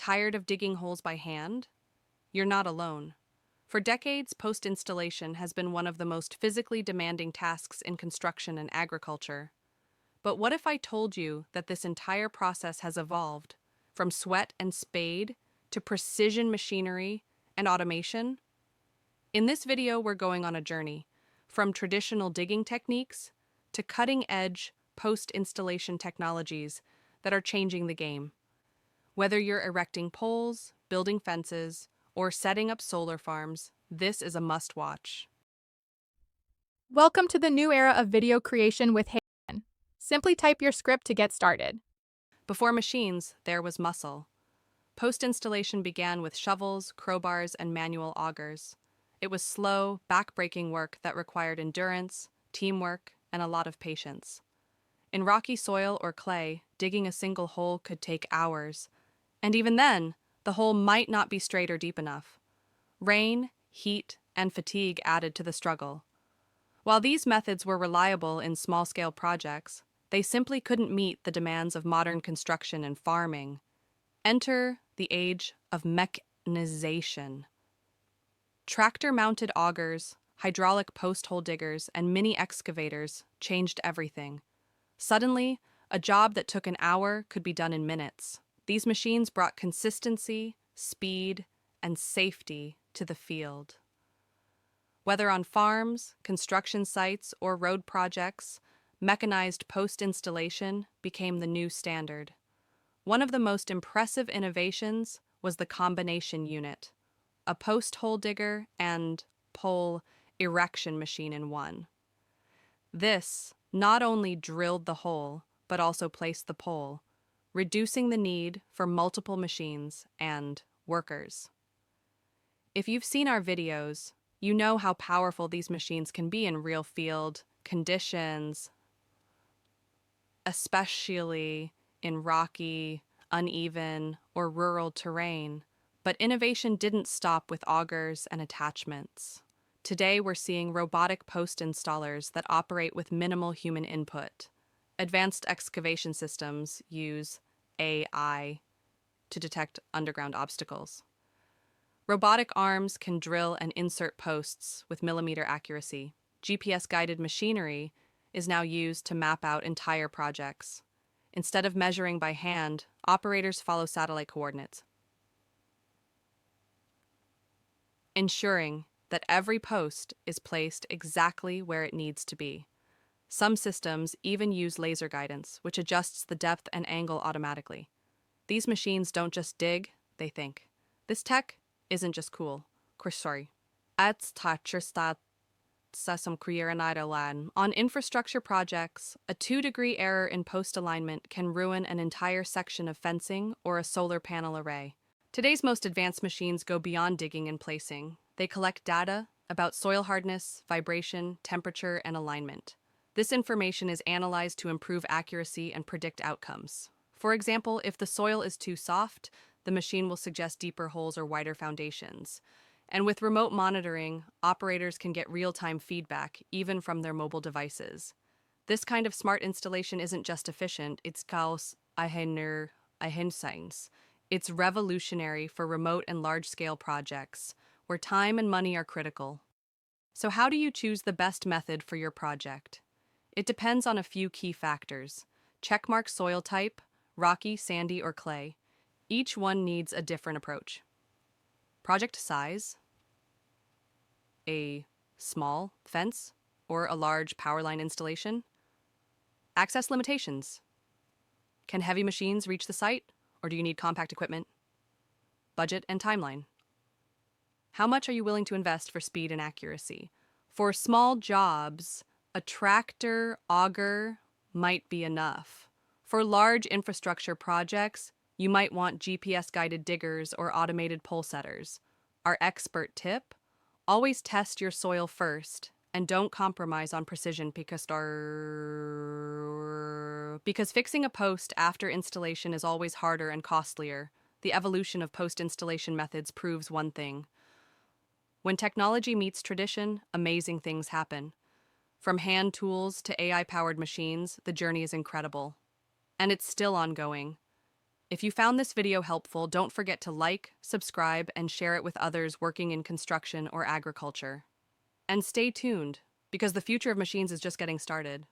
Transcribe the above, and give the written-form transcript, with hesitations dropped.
Tired of digging holes by hand? You're not alone. For decades, post-installation has been one of the most physically demanding tasks in construction and agriculture. But what if I told you that this entire process has evolved from sweat and spade to precision machinery and automation? In this video, we're going on a journey from traditional digging techniques to cutting-edge post-installation technologies that are changing the game. Whether you're erecting poles, building fences, or setting up solar farms, this is a must-watch. Welcome to the new era of video creation with Hayden. Simply type your script to get started. Before machines, there was muscle. Post-installation began with shovels, crowbars, and manual augers. It was slow, back-breaking work that required endurance, teamwork, and a lot of patience. In rocky soil or clay, digging a single hole could take hours. And even then, the hole might not be straight or deep enough. Rain, heat, and fatigue added to the struggle. While these methods were reliable in small-scale projects, they simply couldn't meet the demands of modern construction and farming. Enter the age of mechanization. Tractor-mounted augers, hydraulic post-hole diggers, and mini excavators changed everything. Suddenly, a job that took an hour could be done in minutes. These machines brought consistency, speed, and safety to the field. Whether on farms, construction sites, or road projects, mechanized post-installation became the new standard. One of the most impressive innovations was the combination unit, a post-hole digger and pole erection machine in one. This not only drilled the hole, but also placed the pole, reducing the need for multiple machines and workers. If you've seen our videos, you know how powerful these machines can be in real field conditions, especially in rocky, uneven, or rural terrain. But innovation didn't stop with augers and attachments. Today, we're seeing robotic post installers that operate with minimal human input. Advanced excavation systems use AI to detect underground obstacles. Robotic arms can drill and insert posts with millimeter accuracy. GPS-guided machinery is now used to map out entire projects. Instead of measuring by hand, operators follow satellite coordinates, ensuring that every post is placed exactly where it needs to be. Some systems even use laser guidance, which adjusts the depth and angle automatically. These machines don't just dig, they think. This tech isn't just cool. It's toucher some On infrastructure projects, a 2-degree error in post alignment can ruin an entire section of fencing or a solar panel array. Today's most advanced machines go beyond digging and placing. They collect data about soil hardness, vibration, temperature, and alignment. This information is analyzed to improve accuracy and predict outcomes. For example, if the soil is too soft, the machine will suggest deeper holes or wider foundations. And with remote monitoring, operators can get real-time feedback, even from their mobile devices. This kind of smart installation isn't just efficient, it's It's revolutionary for remote and large-scale projects, where time and money are critical. So how do you choose the best method for your project? It depends on a few key factors. Checkmark soil type, rocky, sandy, or clay. Each one needs a different approach. Project size, a small fence or a large power line installation. Access limitations. Can heavy machines reach the site, or do you need compact equipment? Budget and timeline. How much are you willing to invest for speed and accuracy? For small jobs, a tractor auger might be enough. For large infrastructure projects, you might want GPS-guided diggers or automated pole setters. Our expert tip: always test your soil first and don't compromise on precision because fixing a post after installation is always harder and costlier. The evolution of post-installation methods proves one thing. When technology meets tradition, amazing things happen. From hand tools to AI-powered machines, the journey is incredible. And it's still ongoing. If you found this video helpful, don't forget to like, subscribe, and share it with others working in construction or agriculture. And stay tuned, because the future of machines is just getting started.